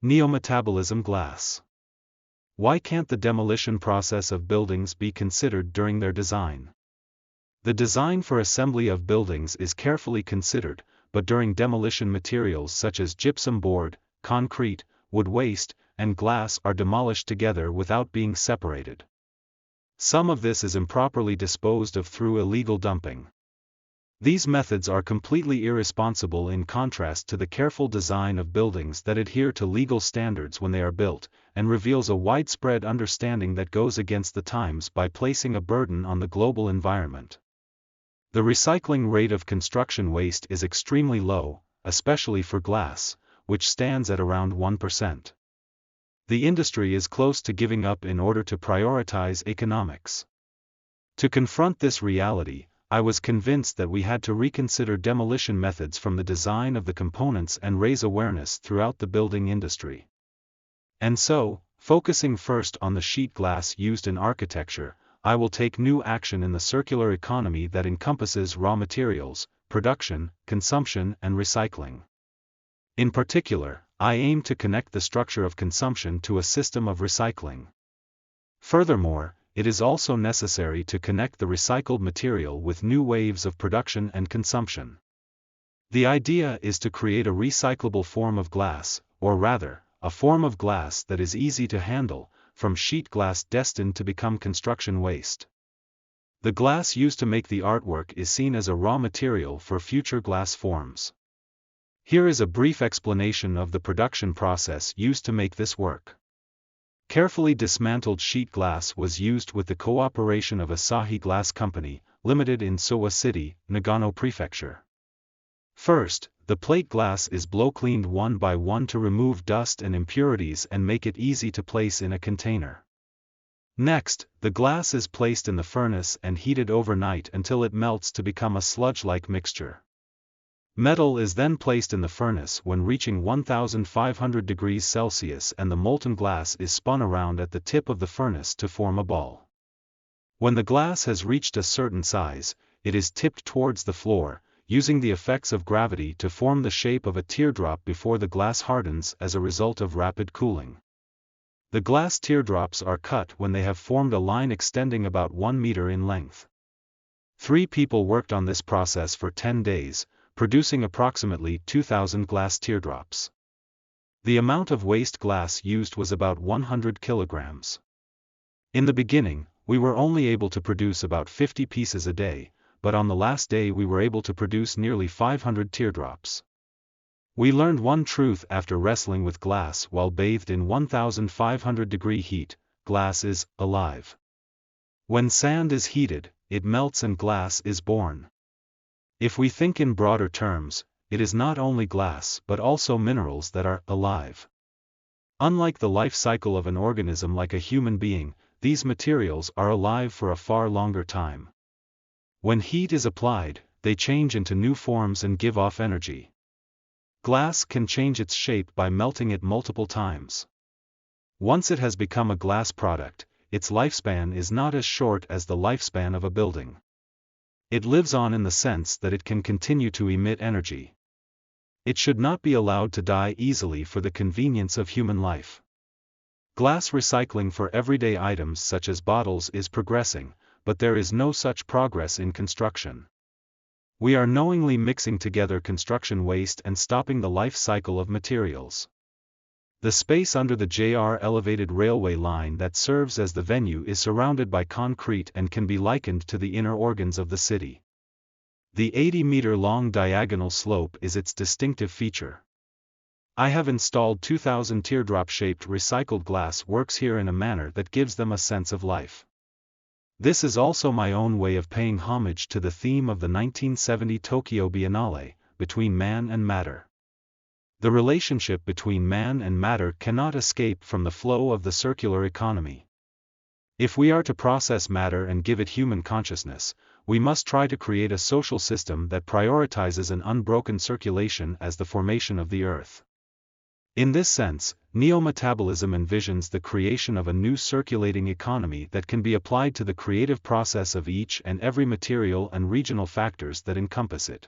Neo-Metabolism glass. Why can't the demolition process of buildings be considered during their design? The design for assembly of buildings is carefully considered, but during demolition materials such as gypsum board, concrete, wood waste, and glass are demolished together without being separated. Some of this is improperly disposed of through illegal dumping. These methods are completely irresponsible in contrast to the careful design of buildings that adhere to legal standards when they are built, and reveals a widespread understanding that goes against the times by placing a burden on the global environment. The recycling rate of construction waste is extremely low, especially for glass, which stands at around 1%. The industry is close to giving up in order to prioritize economics. To confront this reality, I was convinced that we had to reconsider demolition methods from the design of the components and raise awareness throughout the building industry. And so, focusing first on the sheet glass used in architecture, I will take new action in the circular economy that encompasses raw materials, production, consumption, and recycling. In particular, I aim to connect the structure of consumption to a system of recycling. Furthermore, it is also necessary to connect the recycled material with new waves of production and consumption. The idea is to create a recyclable form of glass, or rather, a form of glass that is easy to handle, from sheet glass destined to become construction waste. The glass used to make the artwork is seen as a raw material for future glass forms. Here is a brief explanation of the production process used to make this work. Carefully dismantled sheet glass was used with the cooperation of Asahi Glass Company, Limited in Sowa City, Nagano Prefecture. First, the plate glass is blow-cleaned one by one to remove dust and impurities and make it easy to place in a container. Next, the glass is placed in the furnace and heated overnight until it melts to become a sludge-like mixture. Metal is then placed in the furnace when reaching 1500 degrees Celsius and the molten glass is spun around at the tip of the furnace to form a ball. When the glass has reached a certain size, it is tipped towards the floor, using the effects of gravity to form the shape of a teardrop before the glass hardens as a result of rapid cooling. The glass teardrops are cut when they have formed a line extending about 1 meter in length. 3 people worked on this process for 10 days, producing approximately 2,000 glass teardrops. The amount of waste glass used was about 100 kilograms. In the beginning, we were only able to produce about 50 pieces a day, but on the last day we were able to produce nearly 500 teardrops. We learned one truth after wrestling with glass while bathed in 1500-degree heat: glass is alive. When sand is heated, it melts and glass is born. If we think in broader terms, it is not only glass but also minerals that are alive. Unlike the life cycle of an organism like a human being, these materials are alive for a far longer time. When heat is applied, they change into new forms and give off energy. Glass can change its shape by melting it multiple times. Once it has become a glass product, its lifespan is not as short as the lifespan of a building. It lives on in the sense that it can continue to emit energy. It should not be allowed to die easily for the convenience of human life. Glass recycling for everyday items such as bottles is progressing, but there is no such progress in construction. We are knowingly mixing together construction waste and stopping the life cycle of materials. The space under the JR elevated railway line that serves as the venue is surrounded by concrete and can be likened to the inner organs of the city. The 80-meter-long diagonal slope is its distinctive feature. I have installed 2,000 teardrop-shaped recycled glass works here in a manner that gives them a sense of life. This is also my own way of paying homage to the theme of the 1970 Tokyo Biennale, between man and matter. The relationship between man and matter cannot escape from the flow of the circular economy. If we are to process matter and give it human consciousness, we must try to create a social system that prioritizes an unbroken circulation as the formation of the earth. In this sense, Neo-Metabolism envisions the creation of a new circulating economy that can be applied to the creative process of each and every material and regional factors that encompass it.